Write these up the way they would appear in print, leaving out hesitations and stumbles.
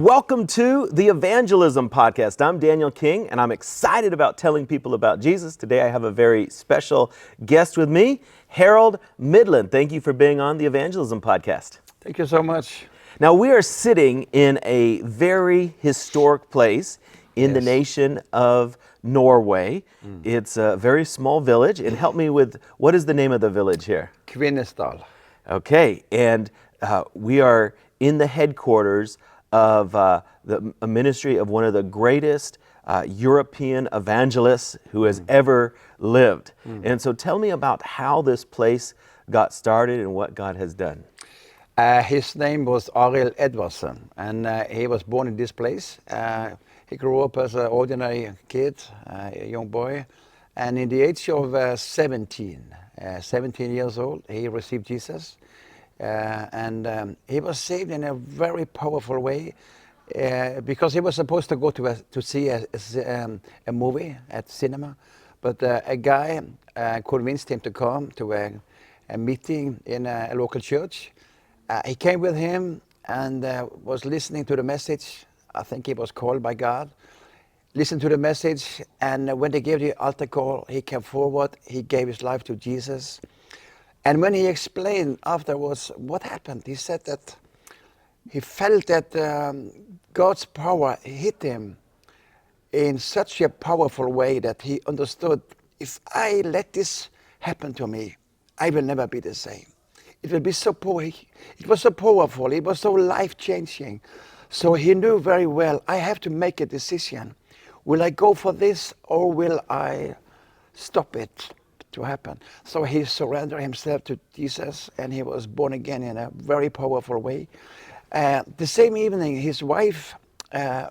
Welcome to the Evangelism Podcast. I'm Daniel King, and I'm excited about telling people about Jesus. Today I have a very special guest with me, Harald Mydland. Thank you for being on the Evangelism Podcast. Thank you so much. Now, we are sitting in a very historic place in the Yes. nation of Norway. It's a very small village. And help me with, what is the name of the village here? Kvinesdal. Okay, and we are in the headquarters of a ministry of one of the greatest European evangelists who has ever lived. And so tell me about how this place got started and what God has done. His name was Aril Edvardsen, and he was born in this place. He grew up as an ordinary kid, a young boy, and in the age of 17 years old, he received Jesus. And he was saved in a very powerful way because he was supposed to go to see a movie at cinema, but a guy convinced him to come to a meeting in a local church. He came with him and was listening to the message. I think he was called by God. Listened to the message, and when they gave the altar call, he came forward. He gave his life to Jesus. And when he explained afterwards what happened, he said that he felt that God's power hit him in such a powerful way that he understood, if I let this happen to me, I will never be the same. It will be so it was so powerful, it was so life-changing. So he knew very well, I have to make a decision. Will I go for this or will I stop it to happen? So he surrendered himself to Jesus and he was born again in a very powerful way. The same evening, his wife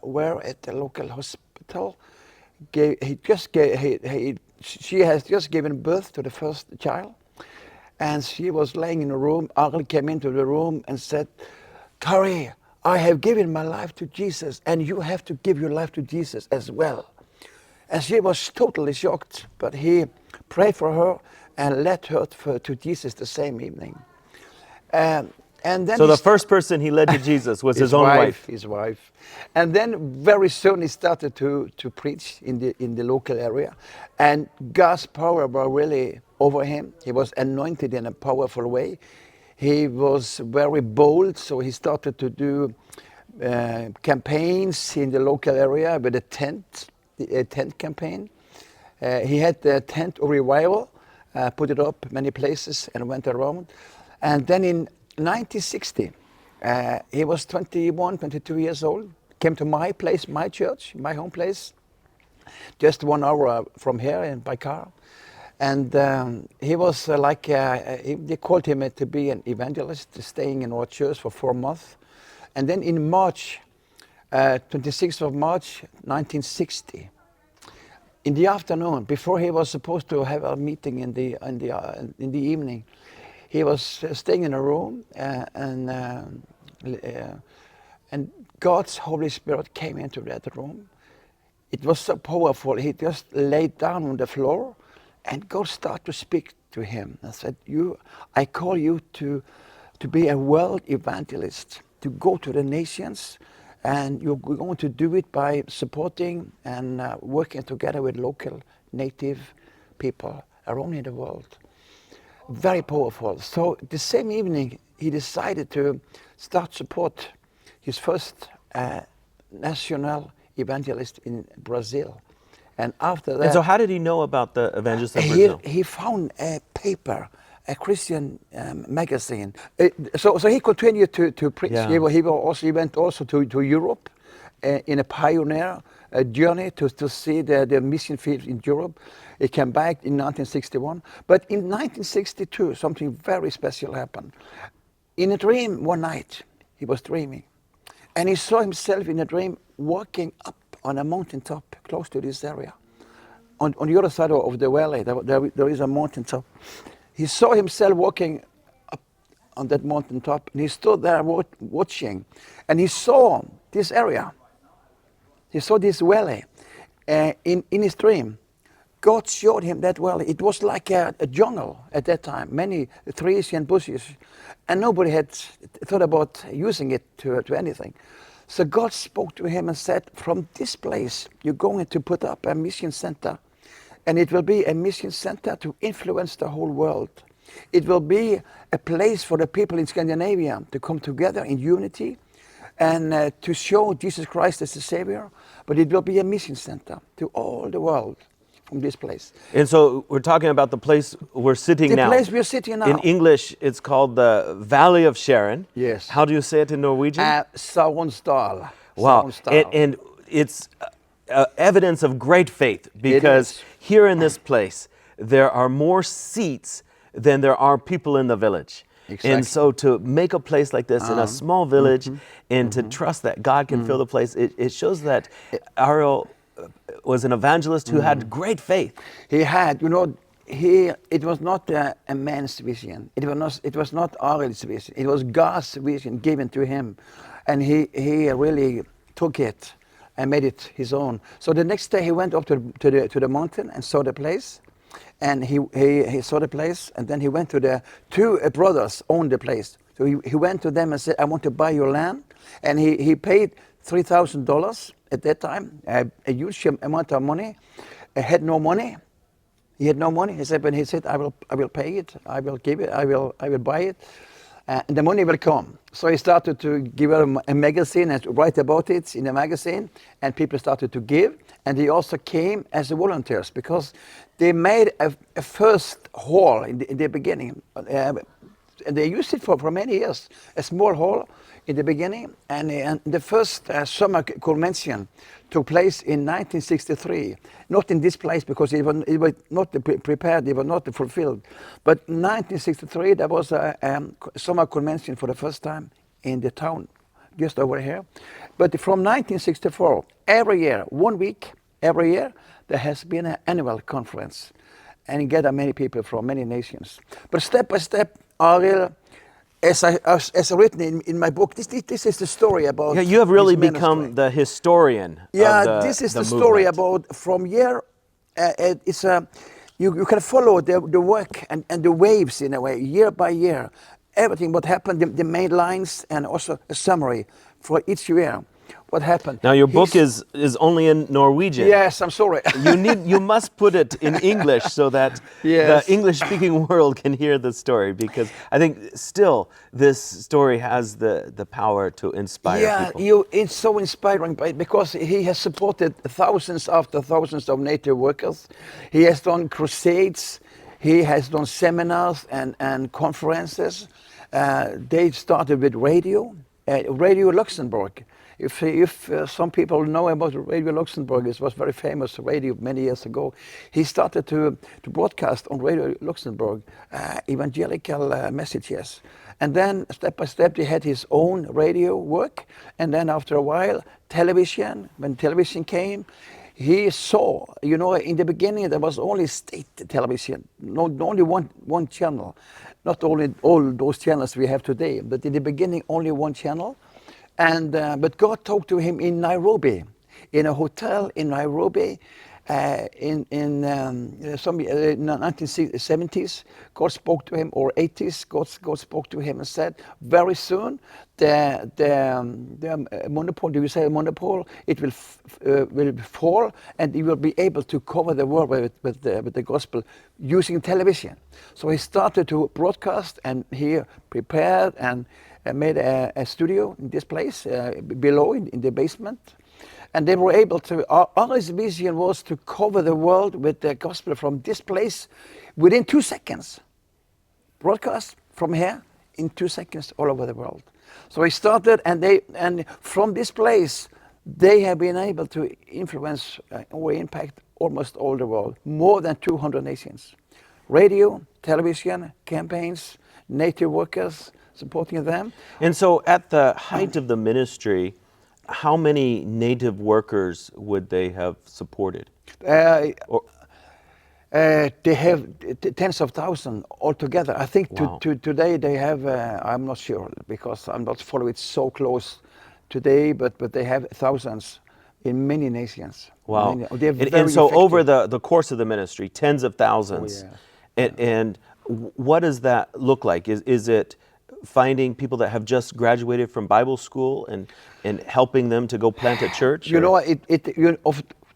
were at the local hospital. She has just given birth to the first child, and she was laying in a room. Aril came into the room and said, "Kari, I have given my life to Jesus, and you have to give your life to Jesus as well." And she was totally shocked, but he prayed for her and led her to Jesus the same evening. And then So the first person he led to Jesus was his own wife. His wife. And then very soon he started to preach in the local area. And God's power was really over him. He was anointed in a powerful way. He was very bold, so he started to do campaigns in the local area with a tent campaign. He had the tent of revival, put it up many places and went around. And then in 1960, he was 21, 22 years old, came to my place, my church, my home place, just 1 hour from here by car. And he was they called him to be an evangelist, staying in our church for 4 months. And then in March, 26th of March, 1960, in the afternoon, before he was supposed to have a meeting in the evening, he was staying in a room, and God's Holy Spirit came into that room. It was so powerful. He just laid down on the floor, and God started to speak to him and said, I call you to be a world evangelist, to go to the nations, and you're going to do it by supporting and working together with local native people around in the world. Very powerful. So the same evening, he decided to start support his first national evangelist in Brazil. And after that... And so how did he know about the evangelists of Brazil? He found a paper, a Christian magazine. So he continued to preach. Yeah. He went also to Europe in a pioneer journey to see the mission field in Europe. He came back in 1961. But in 1962, something very special happened. In a dream one night, he was dreaming. And he saw himself in a dream walking up on a mountaintop close to this area. On the other side of the valley, there is a mountaintop. He saw himself walking up on that mountaintop, and he stood there watching. And he saw this area. He saw this valley in his dream. God showed him that valley. It was like a jungle at that time, many trees and bushes, and nobody had thought about using it to anything. So God spoke to him and said, from this place, you're going to put up a mission center. And it will be a mission center to influence the whole world. It will be a place for the people in Scandinavia to come together in unity and to show Jesus Christ as the Savior. But it will be a mission center to all the world from this place. And so we're talking about the place we're sitting now. The place we're sitting now. In English, it's called the Valley of Sharon. Yes. How do you say it in Norwegian? Savonsdal. Wow. Savonsdal. And it's evidence of great faith, because here in this place, there are more seats than there are people in the village. Exactly. And so to make a place like this in a small village and to trust that God can fill the place, it shows that Aril was an evangelist who had great faith. He had, it was not a man's vision. It was not Aril's vision. It was God's vision given to him. And he really took it and made it his own. So the next day he went up to the mountain and saw the place. And he saw the place, and then he went to the two brothers owned the place. So he went to them and said, I want to buy your land. And he paid $3,000 at that time, a huge amount of money. He had no money. He had no money. He said, I will pay it. I will give it. I will buy it. And the money will come. So he started to give out a magazine and write about it in the magazine, and people started to give. And they also came as volunteers, because they made a first hall in the beginning. And they used it for many years, a small hall in the beginning. And the first summer convention took place in 1963. Not in this place, because it was not prepared, it was not fulfilled. But 1963, there was a summer convention for the first time in the town, just over here. But from 1964, every year, 1 week, every year, there has been an annual conference. And you gather many people from many nations. But step by step, Aril, as written in my book, this is the story about. Yeah, you have really his become ministry. the historian. Yeah, of this is the movement. story about from here. You can follow the work and the waves in a way, year by year. Everything what happened, the main lines, and also a summary for each year. What happened? Now your book is only in Norwegian. Yes, I'm sorry. You must put it in English so that Yes. the English-speaking world can hear the story, because I think still this story has the power to inspire people. It's so inspiring because he has supported thousands after thousands of native workers. He has done crusades. He has done seminars and conferences. They started with radio, Radio Luxembourg. If some people know about Radio Luxembourg, it was very famous radio many years ago. He started to broadcast on Radio Luxembourg evangelical messages. And then step by step he had his own radio work. And then after a while, television, when television came, he saw, in the beginning there was only state television, only one channel. Not only all those channels we have today, but in the beginning only one channel. And but God talked to him in Nairobi, in a hotel in Nairobi, in some 1970s. God spoke to him, or 80s. God spoke to him and said, very soon the monopole. Do you say monopole? It will fall, and you will be able to cover the world with the gospel using television. So he started to broadcast, and he prepared and made a studio in this place below in the basement. And they were able to, our vision was to cover the world with the gospel from this place within 2 seconds. Broadcast from here in 2 seconds all over the world. So we started, and from this place, they have been able to influence or impact almost all the world, more than 200 nations. Radio, television, campaigns, native workers, supporting them. And so at the height of the ministry, how many native workers would they have supported? They have tens of thousands altogether. I think Wow. today they have, I'm not sure because I'm not following it so close today, but they have thousands in many nations. Wow. They're And very so over effective. the course of the ministry, tens of thousands. Oh, yeah. And what does that look like? Is it finding people that have just graduated from Bible school and helping them to go plant a church? You or- know,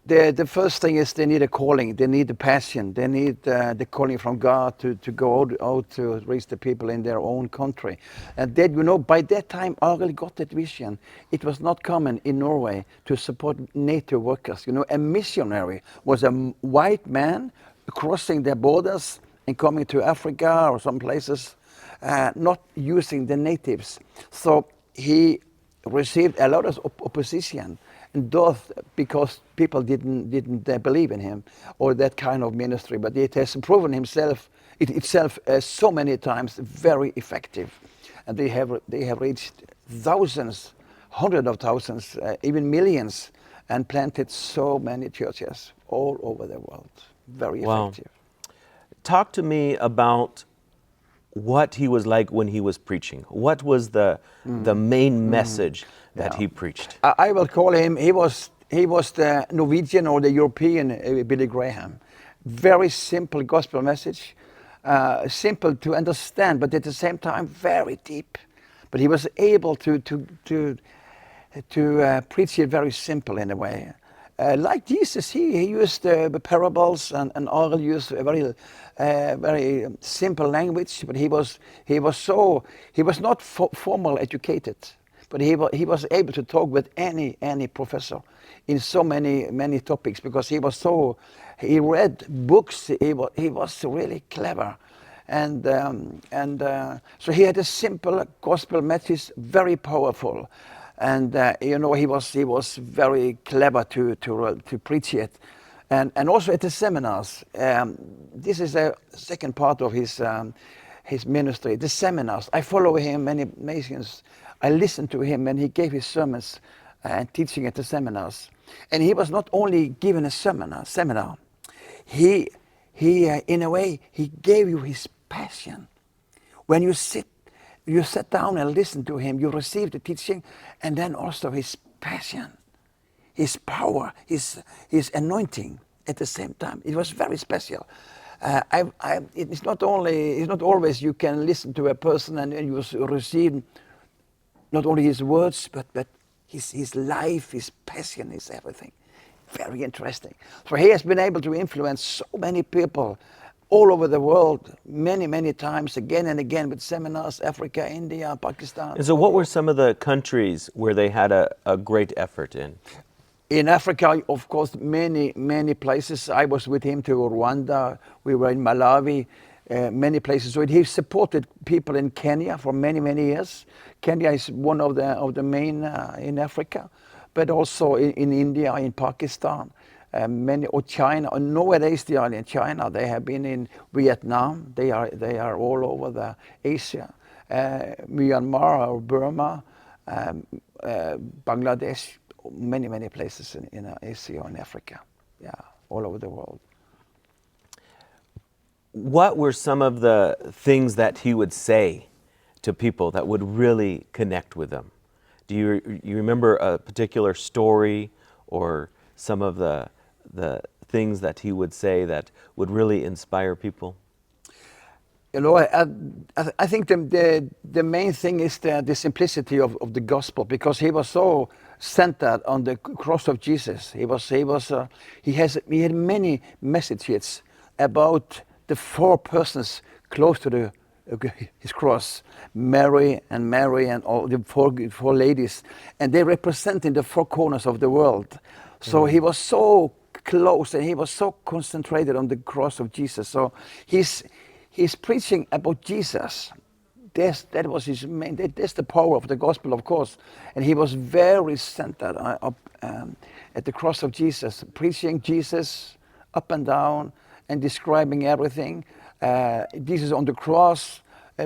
the first thing is they need a calling, they need a passion, they need the calling from God to go out to reach the people in their own country. And then, you know, by that time, Aril got that vision. It was not common in Norway to support native workers. You know, a missionary was a white man crossing their borders and coming to Africa or some places, not using the natives. So he received a lot of opposition, and thus because people didn't believe in him or that kind of ministry. But it has proven itself so many times very effective, and they have reached thousands, hundreds of thousands, even millions, and planted so many churches all over the world. Very Wow. effective. Talk to me about what he was like when he was preaching. What was the main message that he preached? I will call him. He was the Norwegian or the European Billy Graham. Very simple gospel message, simple to understand, but at the same time very deep. But he was able to preach it very simple in a way. Like Jesus, he used the parables, and Aril used a very simple language. But he was not formal educated, but he was able to talk with any professor in so many topics, because he read books. He was really clever, and so he had a simple gospel message, very powerful. And you know, he was very clever to preach it, and also at the seminars. This is a second part of his ministry. The seminars. I follow him many nations. I listened to him when he gave his sermons and teaching at the seminars. And he was not only given a seminar. He in a way he gave you his passion. When you sat down and listened to him, you received the teaching, and then also his passion, his power, his anointing at the same time. It was very special. It's not always you can listen to a person and you receive not only his words, but his life, his passion, his everything. Very interesting. So he has been able to influence so many people all over the world, many times, again and again, with seminars, Africa, India, Pakistan. And so what were some of the countries where they had a great effort in? In Africa, of course, many places. I was with him to Rwanda. We were in Malawi, many places. So he supported people in Kenya for many years. Kenya is one of the main in Africa, but also in India, in Pakistan. China, or nowadays they are in China. They have been in Vietnam. They are all over the Asia, Myanmar or Burma, Bangladesh, many places in Asia and Africa. Yeah, all over the world. What were some of the things that he would say to people that would really connect with them? Do you remember a particular story or some of the things that he would say that would really inspire people? You know, I think the main thing is the simplicity of the gospel, because he was so centered on the cross of Jesus. He had many messages about the four persons close to his cross, Mary and all the four ladies, and they represent in the four corners of the world. So he was so close, and he was so concentrated on the cross of Jesus. So he's preaching about Jesus. That was his main. That's the power of the gospel, of course. And he was very centered at the cross of Jesus, preaching Jesus up and down and describing everything. Jesus on the cross,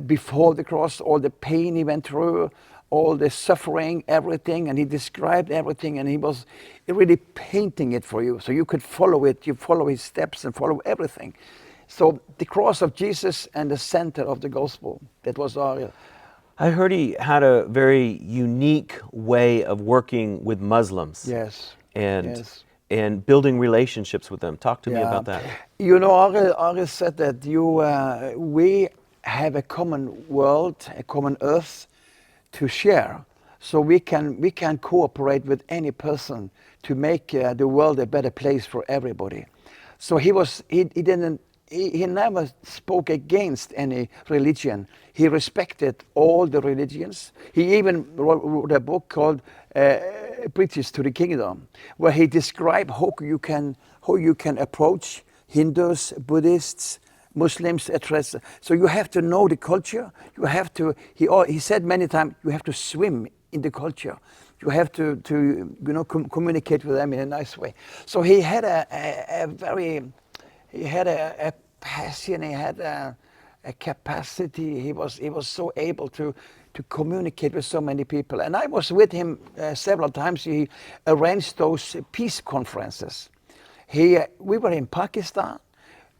before the cross, all the pain he went through, all the suffering, everything, and he described everything, and he was really painting it for you, so you could follow it. You follow his steps and follow everything. So the cross of Jesus and the center of the gospel, that was Aril. I heard he had a very unique way of working with Muslims. Yes. And building relationships with them. Talk to me about that. You know, Aril said that we have a common world, a common earth to share. So we can cooperate with any person to make the world a better place for everybody. So he never spoke against any religion. He respected all the religions. He even wrote a book called Bridges to the Kingdom, where he described how you can approach Hindus, Buddhists, Muslims, etc. So you have to know the culture. You have to. He said many times you have to swim in the culture. You have to communicate with them in a nice way. So he had a passion. He had a capacity. He was so able to communicate with so many people. And I was with him several times. He arranged those peace conferences. We were in Pakistan.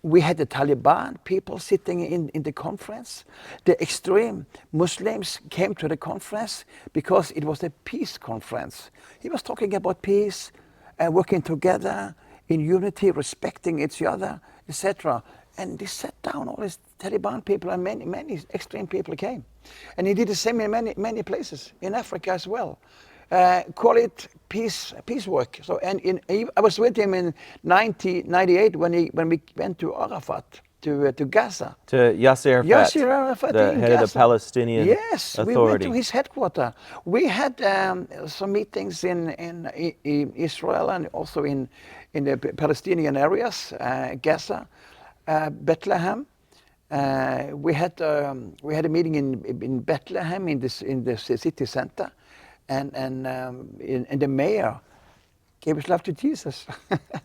We had the Taliban people sitting in the conference. The extreme Muslims came to the conference because it was a peace conference. He was talking about peace, working together in unity, respecting each other, etc. And they sat down, all these Taliban people, and many extreme people came. And he did the same in many places, in Africa as well. Call it peace work. So, I was with him in 1998 when we went to Arafat, to Gaza. To Yasser Arafat, the head of the Palestinian Authority. We went to his headquarters. We had some meetings in Israel and also in the Palestinian areas, Gaza, Bethlehem. We had a meeting in Bethlehem in the city center. And the mayor gave his life to Jesus.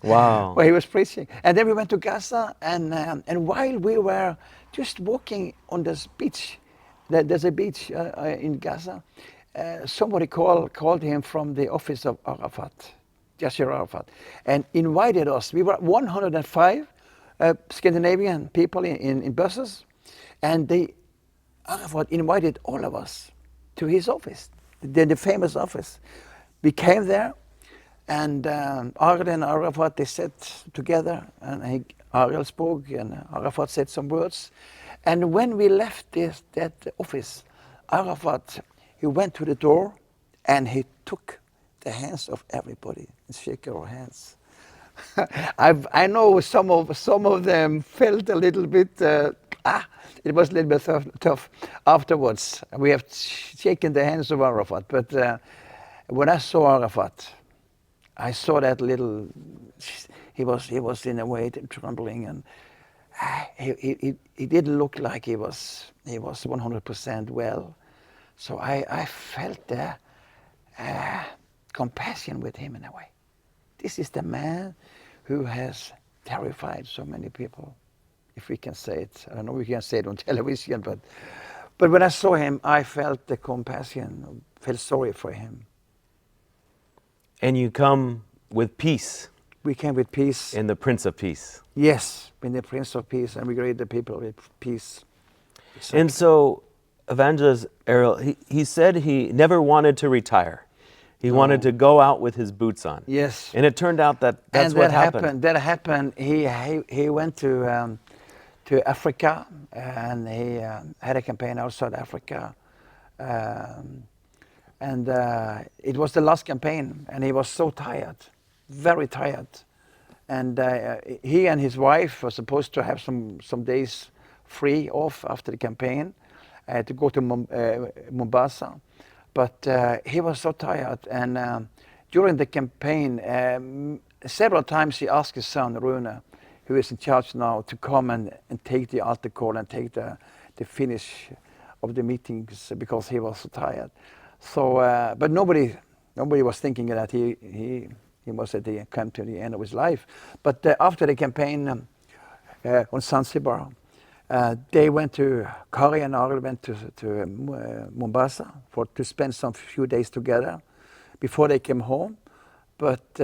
Wow! While he was preaching, and then we went to Gaza, and while we were just walking on this beach, there's a beach in Gaza. Somebody called him from the office of Arafat, Yasser Arafat, and invited us. We were 105 Scandinavian people in buses, and Arafat invited all of us to his office. The famous office. We came there, and Aril and Arafat, they sat together, and Aril spoke, and Arafat said some words. And when we left that office, Arafat, he went to the door, and he took the hands of everybody and shook our hands. I know some of them felt a little bit. It was a little bit tough afterwards. We have shaken the hands of Arafat, but when I saw Arafat, I saw that little. He was in a way trembling, and he didn't look like he was 100% well. So I felt the compassion with him in a way. This is the man who has terrified so many people, if we can say it. I don't know if we can say it on television, but when I saw him, I felt the compassion, felt sorry for him. And you come with peace. We came with peace. In the Prince of Peace. Yes, in the Prince of Peace, and we greet the people with peace. Exactly. And so, Evangelist Aril, he said he never wanted to retire. He wanted to go out with his boots on. Yes. And it turned out that's what happened. That happened. He went to Africa, and he had a campaign outside Africa. And it was the last campaign, and he was so tired, very tired. And he and his wife were supposed to have some days free off after the campaign to go to Mombasa. But he was so tired, and during the campaign, several times he asked his son, Rune, who is in charge now, to come and take the altar call and take the finish of the meetings because he was so tired. So, but nobody was thinking that he was at the come to the end of his life. But after the campaign on Zanzibar, they went to, Kari and Aril went to Mombasa to spend some few days together before they came home. But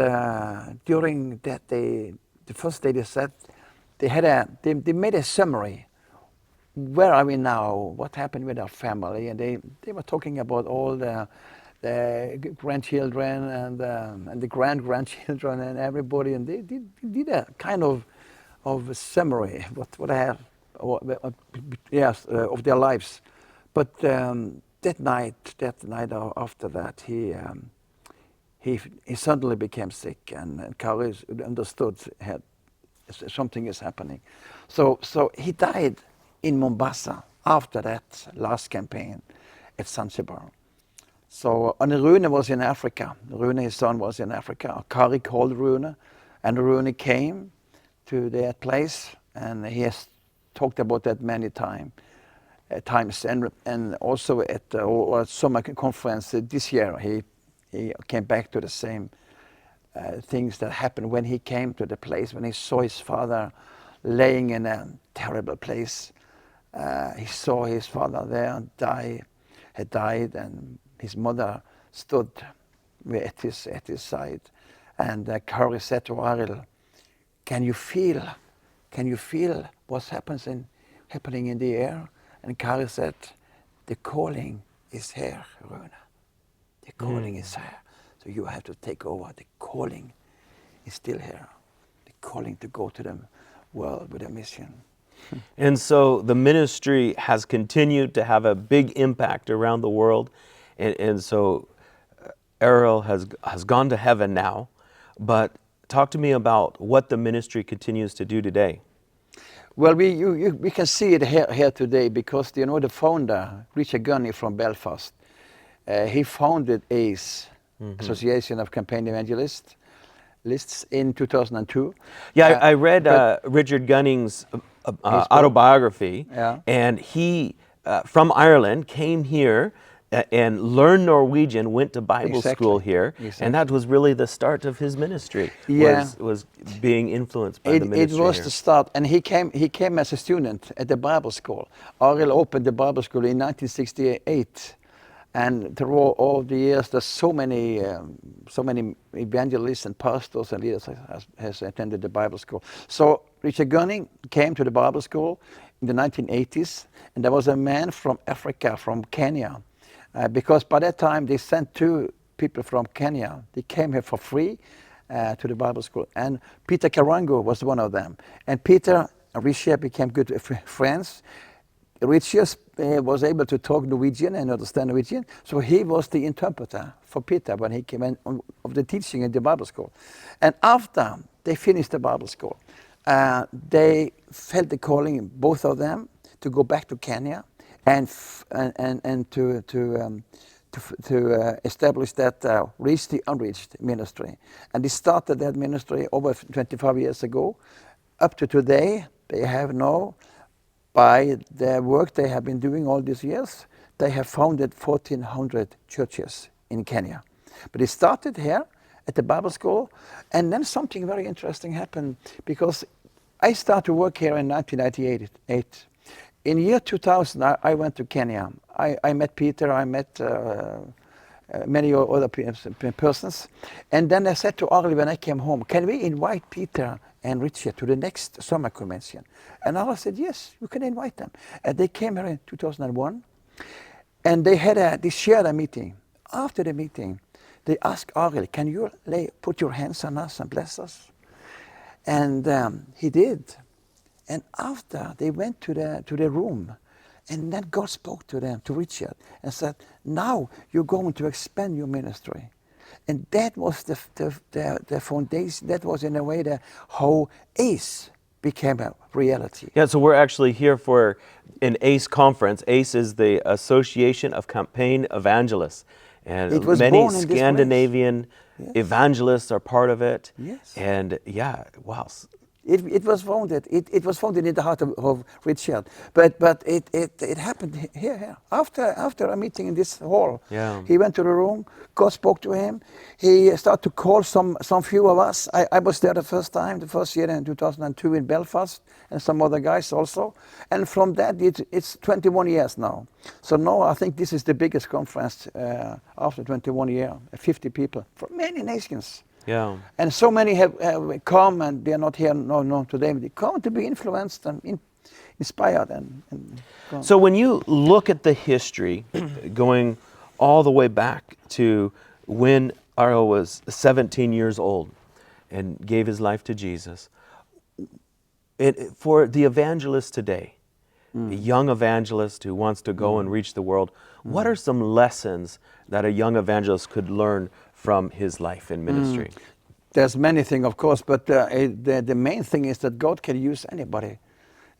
during that day, the first day they said, they made a summary. Where are we now? What happened with our family? And they were talking about all the grandchildren and the grandchildren and everybody. And they did a kind of a summary. What of their lives. But that night after that, he suddenly became sick, and Kari understood something is happening. So he died in Mombasa after that last campaign at Zanzibar. So, and Rune was in Africa. Rune, his son, was in Africa. Kari called Rune, and Rune came to that place, and he has talked about that many times. And also at a summer conference this year, he came back to the same things that happened when he came to the place, when he saw his father laying in a terrible place. He saw his father there had died, and his mother stood at his side. And Kari said to Aril, can you feel what's happening in the air? And Kari said, the calling is here, Rune. The calling is here. So you have to take over. The calling is still here. The calling to go to the world with a mission. And so the ministry has continued to have a big impact around the world. And so Aril has gone to heaven now. But talk to me about what the ministry continues to do today. Well, we can see it here today because, you know, the founder, Richard Gunning from Belfast, he founded ACE, Association of Campaign Evangelists, in 2002. Yeah, I read Richard Gunning's autobiography, and he, from Ireland, came here and learned Norwegian, went to Bible school here, and that was really the start of his ministry, was being influenced by the ministry It was here. the start, and he came as a student at the Bible school. Aril opened the Bible school in 1968, and through all the years, there's so many evangelists and pastors and leaders has attended the Bible school. So Richard Gunning came to the Bible school in the 1980s, and there was a man from Africa, from Kenya, because by that time they sent 2 people from Kenya. They came here for free to the Bible school, and Peter Karango was one of them. And Peter and Richard became good friends. Richard was able to talk Norwegian and understand Norwegian, so he was the interpreter for Peter when he came in of the teaching in the Bible school. And after they finished the Bible school, they felt the calling, both of them, to go back to Kenya and to establish that Reach the Unreached ministry. And they started that ministry over 25 years ago. Up to today, they have now, by the work they have been doing all these years, they have founded 1,400 churches in Kenya. But it started here at the Bible school, and then something very interesting happened, because I started to work here in 1998. In year 2000, I went to Kenya. I met Peter, I met many other persons. And then I said to Aril when I came home, can we invite Peter and Richard to the next summer convention? And Aril said, yes, you can invite them. And they came here in 2001, and they shared a meeting. After the meeting, they asked Aril, can you put your hands on us and bless us? And he did. And after, they went to the room, and then God spoke to them, to Richard, and said, now you're going to expand your ministry. And that was the foundation. That was, in a way, how ACE became a reality. Yeah, so we're actually here for an ACE conference. ACE is the Association of Campaign Evangelists. And it was many born in Scandinavian evangelists are part of it. Yes. And yeah, wow. It was founded. It was founded in the heart of Richard, but it happened here. After a meeting in this hall, he went to the room. God spoke to him. He started to call some few of us. I was there the first year in 2002 in Belfast, and some other guys also. And from that, it's 21 years now. So now I think this is the biggest conference after 21 years. 50 people from many nations. Yeah. And so many have come, and they are not here no today. They come to be influenced and inspired. So when you look at the history, going all the way back to when Aril was 17 years old and gave his life to Jesus, for the evangelists today, a young evangelist who wants to go and reach the world, what are some lessons that a young evangelist could learn from his life in ministry? There's many things, of course, but the main thing is that God can use anybody.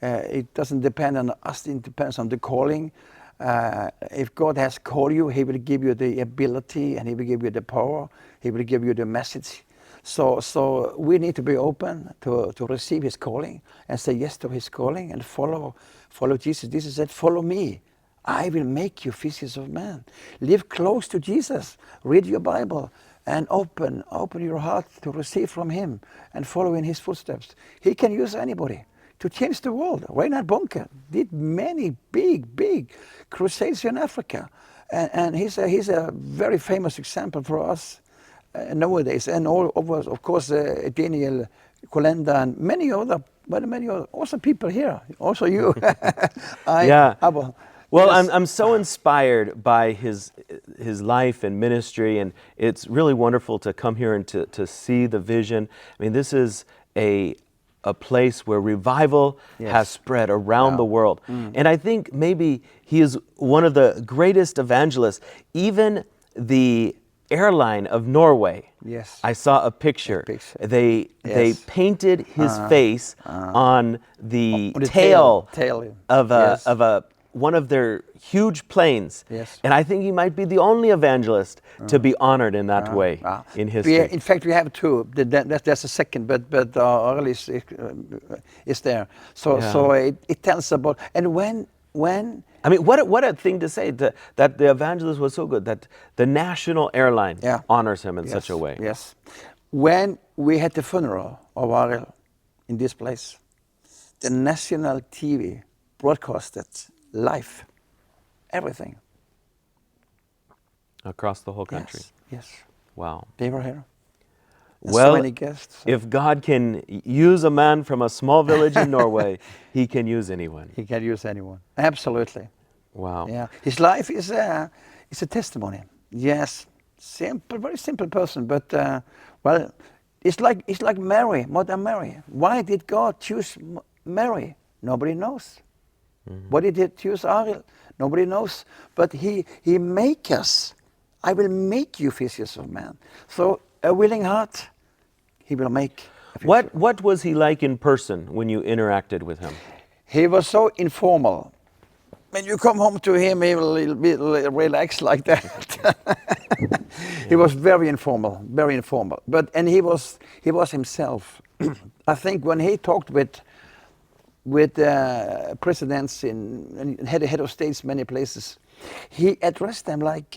It doesn't depend on us, it depends on the calling. If God has called you, He will give you the ability and He will give you the power. He will give you the message. So we need to be open to receive His calling and say yes to His calling and follow Jesus. Jesus said, follow me. I will make you fishers of men. Live close to Jesus. Read your Bible and open your heart to receive from Him and follow in His footsteps. He can use anybody to change the world. Reinhard Bonnke did many big crusades in Africa. And he's a very famous example for us nowadays. And all of course, Daniel Kolenda and many other, also people here, also you. Well, yes. I'm so inspired by his life and ministry, and it's really wonderful to come here and to see the vision. I mean, this is a place where revival has spread around the world. And I think maybe he is one of the greatest evangelists. Even the airline of Norway, I saw a picture. They painted his face on the tail of one of their huge planes. And I think he might be the only evangelist to be honored in that way in history. In fact, we have two. That's a second, but Aril is there. So it tells about, and when I mean, what a thing to say, that the evangelist was so good, that the national airline honors him in such a way. Yes. When we had the funeral of Aril in this place, the national TV broadcasted live, everything. Across the whole country? Yes. Wow. They were here. And well, so many guests. If God can use a man from a small village in Norway, He can use anyone. He can use anyone. Absolutely. Wow. Yeah. His life is a testimony. Yes. Simple, very simple person, but well, it's like Mary, Mother Mary. Why did God choose Mary? Nobody knows. Why did He choose Aril? Nobody knows. But He make us. I will make you fishers of men. So a willing heart, He will make. What was he like in person when you interacted with him? He was so informal. When you come home to him, he will be relaxed like that. He was very informal, very informal. And he was himself. I think when he talked with presidents and head of states many places, he addressed them like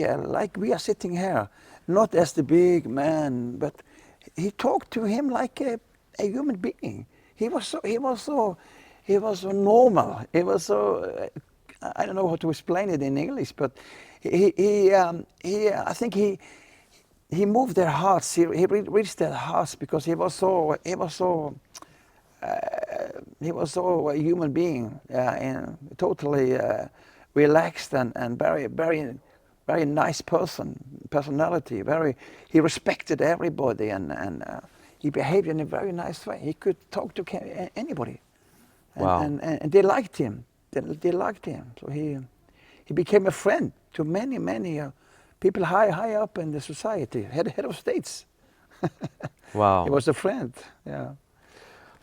we are sitting here, not as the big man, but he talked to him like a human being. He was so normal. He was so I don't know how to explain it in English, but I think he moved their hearts. He reached their hearts because he was so a human being, and totally relaxed and very nice personality. He respected everybody and he behaved in a very nice way. He could talk to anybody, and they liked him. They liked him. So he became a friend to many people high up in the society, head of states. Wow. He was a friend. Yeah.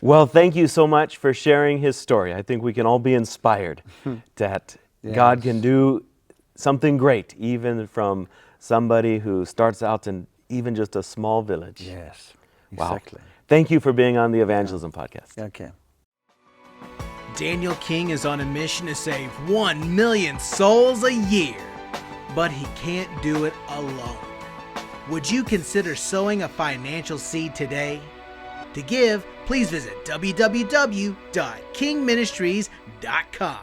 Well, thank you so much for sharing his story. I think we can all be inspired that God can do something great, even from somebody who starts out in even just a small village. Yes, exactly. Wow. Thank you for being on the Evangelism Podcast. Okay. Daniel King is on a mission to save 1 million souls a year, but he can't do it alone. Would you consider sowing a financial seed today? To give, please visit www.kingministries.com.